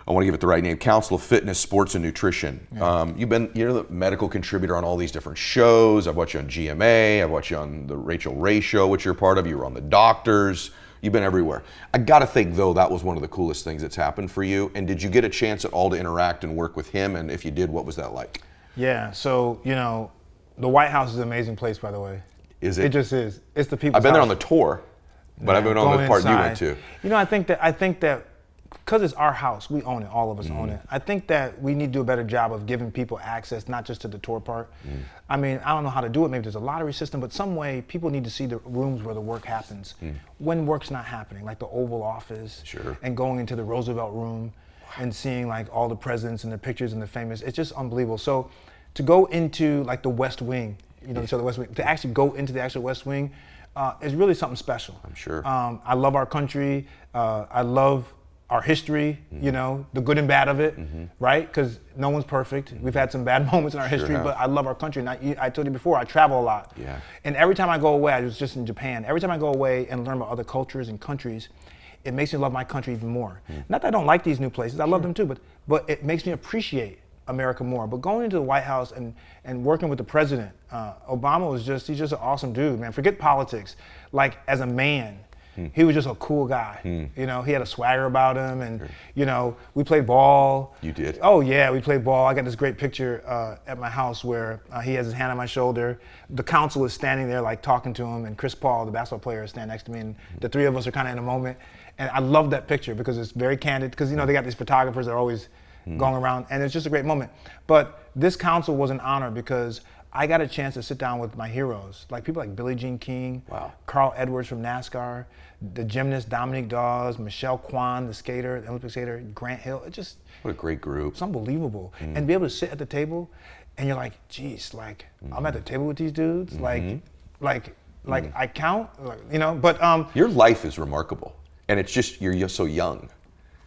B: I want to give it the right name, Council of Fitness, Sports, and Nutrition. Yeah. You're the medical contributor on all these different shows. I've watched you on GMA. I've watched you on the Rachel Ray show, which you're a part of. You were on The Doctors. You've been everywhere. I got to think, though, that was one of the coolest things that's happened for you. And did you get a chance at all to interact and work with him? And if you did, what was that like?
A: Yeah, so, the White House is an amazing place, by the way.
B: Is it?
A: It just is. It's the people's
B: I've been there
A: house.
B: on the tour, but I've been on the part you went to.
A: I think that because it's our house, we own it, all of us own it. I think that we need to do a better job of giving people access, not just to the tour part. I mean, I don't know how to do it. Maybe there's a lottery system, but some way people need to see the rooms where the work happens. When work's not happening, like the Oval Office, and going into the Roosevelt Room. and seeing like all the presidents and their pictures and the famous. It's just unbelievable. So to go into like the West Wing, so the West Wing, to actually go into the actual West Wing is really something special.
B: I'm sure.
A: I love our country. I love our history, the good and bad of it, right? Because no one's perfect. We've had some bad moments in our history, but I love our country. And I told you before, I travel a lot.
B: Yeah.
A: And every time I go away, I was just in Japan, every time I go away and learn about other cultures and countries, it makes me love my country even more. Not that I don't like these new places, I love them too, but it makes me appreciate America more. But going into the White House and working with the president, Obama he's just an awesome dude, man. Forget politics. Like as a man, he was just a cool guy. He had a swagger about him, and we played ball.
B: You did?
A: Oh yeah, we played ball. I got this great picture at my house where he has his hand on my shoulder. The counsel is standing there like talking to him, and Chris Paul, the basketball player, is standing next to me, and the three of us are kind of in a moment. And I love that picture because it's very candid. Because they got these photographers that are always going around, and it's just a great moment. But this counsel was an honor because I got a chance to sit down with my heroes, like people like Billie Jean King, Carl Edwards from NASCAR, the gymnast Dominique Dawes, Michelle Kwan, the skater, the Olympic skater, Grant Hill.
B: What a great group.
A: It's unbelievable. And be able to sit at the table and you're like, geez, like I'm at the table with these dudes, like I count, but
B: your life is remarkable, and it's just you're so young.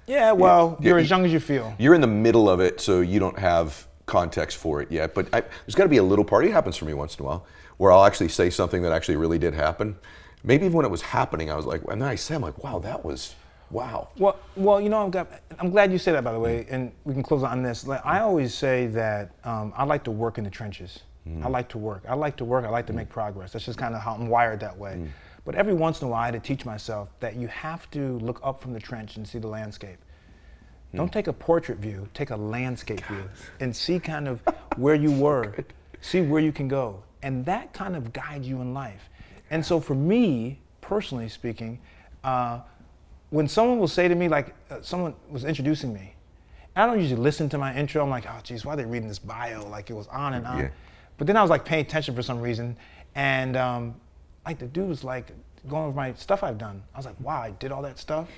A: Yeah, well, you're as young as you feel.
B: You're in the middle of it, so you don't have context for it yet. But there's got to be a little part. It happens for me once in a while where I'll actually say something that actually really did happen. Maybe even when it was happening, I was like, and then I say, I'm like, wow, that was wow.
A: Well, I'm glad you said that, by the way, and we can close on this. Like, I always say that I like to work in the trenches. I like to work. I like to make progress. That's just kind of how I'm wired that way. But every once in a while, I had to teach myself that you have to look up from the trench and see the landscape. Don't take a portrait view, take a landscape view and see kind of where you were, see where you can go. And that kind of guides you in life. And so for me, personally speaking, when someone will say to me, like someone was introducing me, I don't usually listen to my intro. I'm like, oh geez, why are they reading this bio? Like it was on and on. Yeah. But then I was like paying attention for some reason. And like the dude was like going over my stuff I've done. I was like, wow, I did all that stuff.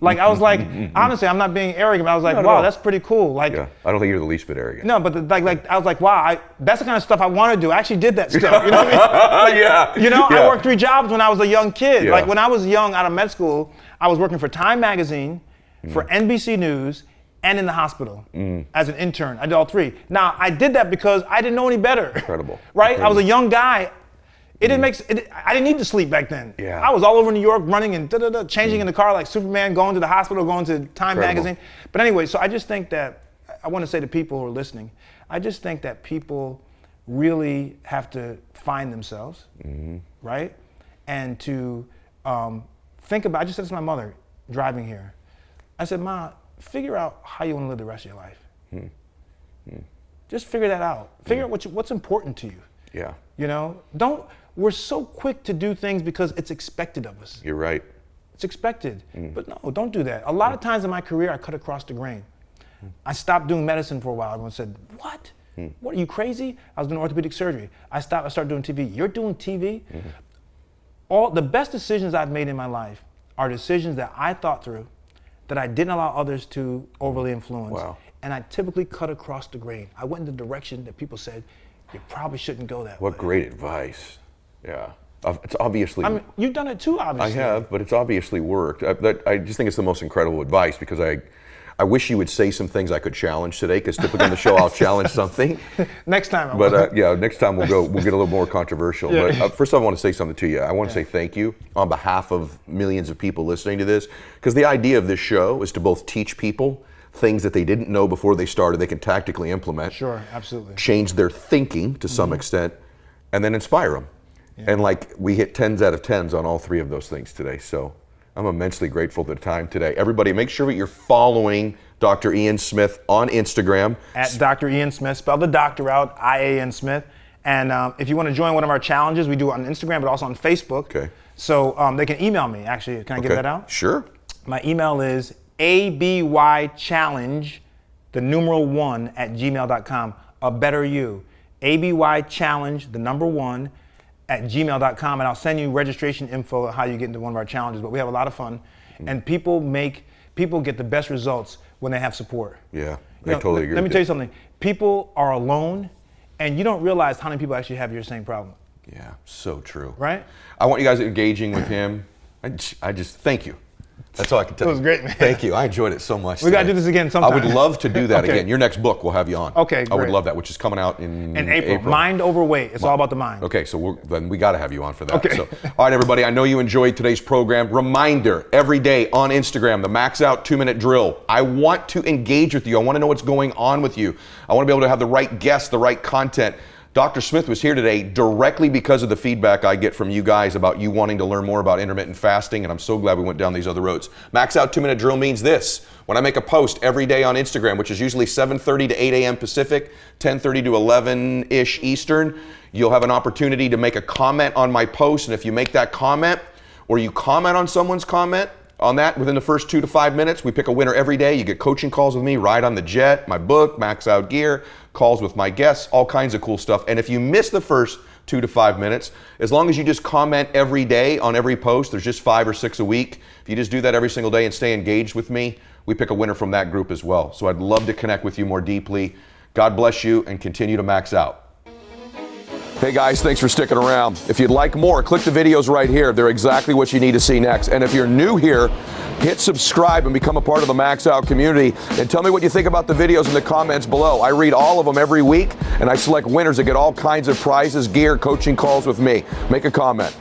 A: Like I was like, honestly, I'm not being arrogant, but I was like, wow, that's pretty cool. Like,
B: yeah, I don't think you're the least bit arrogant.
A: No, but like I was like, wow, that's the kind of stuff I want to do. I actually did that stuff. You know what I mean? Like, I worked 3 jobs when I was a young kid. Yeah. Like when I was young out of med school, I was working for Time Magazine, for NBC News, and in the hospital as an intern. I did all 3. Now I did that because I didn't know any better.
B: Incredible.
A: Right?
B: Incredible.
A: I was a young guy. It didn't make. I didn't need to sleep back then.
B: Yeah.
A: I was all over New York running and changing in the car like Superman, going to the hospital, going to Time Magazine. But anyway, so I just think that I want to say to people who are listening, I just think that people really have to find themselves, right? And to think about. I just said this to my mother driving here. I said, Ma, figure out how you want to live the rest of your life. Just figure that out. Figure out what's important to you.
B: Yeah.
A: We're so quick to do things because it's expected of us.
B: You're right.
A: It's expected. But no, don't do that. A lot of times in my career, I cut across the grain. I stopped doing medicine for a while. Everyone said, what? What, are you crazy? I was doing orthopedic surgery. I started doing TV. You're doing TV? All the best decisions I've made in my life are decisions that I thought through, that I didn't allow others to overly influence.
B: Wow.
A: And I typically cut across the grain. I went in the direction that people said, you probably shouldn't go that way.
B: What great advice. Yeah. It's obviously...
A: I mean, you've done it too, obviously.
B: I have, but it's obviously worked. I just think it's the most incredible advice because I wish you would say some things I could challenge today because typically on the show I'll challenge something.
A: Next time.
B: But next time we'll get a little more controversial. Yeah. But first I want to say something to you. I want to say thank you on behalf of millions of people listening to this because the idea of this show is to both teach people things that they didn't know before they started they can tactically implement.
A: Sure, absolutely.
B: Change their thinking to some extent and then inspire them. Yeah. And like we hit 10s out of 10s on all 3 of those things today. So I'm immensely grateful for the time today. Everybody make sure that you're following Dr. Ian Smith on Instagram.
A: At Dr. Ian Smith, spell the doctor out, I-A-N Smith. And if you want to join one of our challenges, we do it on Instagram, but also on Facebook.
B: Okay.
A: So they can email me, actually. Can I give that out?
B: Sure.
A: My email is abychallenge, the numeral 1 @gmail.com. A better you. abychallenge, the number 1 @gmail.com, and I'll send you registration info on how you get into one of our challenges. But we have a lot of fun, and people get the best results when they have support.
B: Yeah, I totally agree.
A: Let me
B: with
A: tell you something. People are alone, and you don't realize how many people actually have your same problem.
B: Yeah, so true.
A: Right?
B: I want you guys engaging with him. I just thank you. That's all I can tell you.
A: It was great, man.
B: Thank you. I enjoyed it so much.
A: We got to do this again sometime.
B: I would love to do that
A: Okay.
B: again. Your next book, we'll have you on.
A: Okay,
B: I would
A: great.
B: love that, which is coming out in
A: April. Mind over weight. It's all about the mind.
B: Okay, so then we got to have you on for that.
A: Okay.
B: So, all right, everybody, I know you enjoyed today's program. Reminder, every day on Instagram, the Max Out 2-minute drill. I want to engage with you. I want to know what's going on with you. I want to be able to have the right guests, the right content. Dr. Smith was here today directly because of the feedback I get from you guys about you wanting to learn more about intermittent fasting, and I'm so glad we went down these other roads. Max Out 2-minute drill means this. When I make a post every day on Instagram, which is usually 7:30 to 8 a.m. Pacific, 10:30 to 11-ish Eastern, you'll have an opportunity to make a comment on my post, and if you make that comment, or you comment on someone's comment, on that, within the first 2 to 5 minutes, we pick a winner every day. You get coaching calls with me, Ride on the Jet, my book, Max Out Gear, calls with my guests, all kinds of cool stuff. And if you miss the first 2 to 5 minutes, as long as you just comment every day on every post, there's just 5 or 6 a week. If you just do that every single day and stay engaged with me, we pick a winner from that group as well. So I'd love to connect with you more deeply. God bless you and continue to max out. Hey guys, thanks for sticking around. If you'd like more, click the videos right here. They're exactly what you need to see next. And if you're new here, hit subscribe and become a part of the Max Out community. And tell me what you think about the videos in the comments below. I read all of them every week, and I select winners that get all kinds of prizes, gear, coaching calls with me. Make a comment.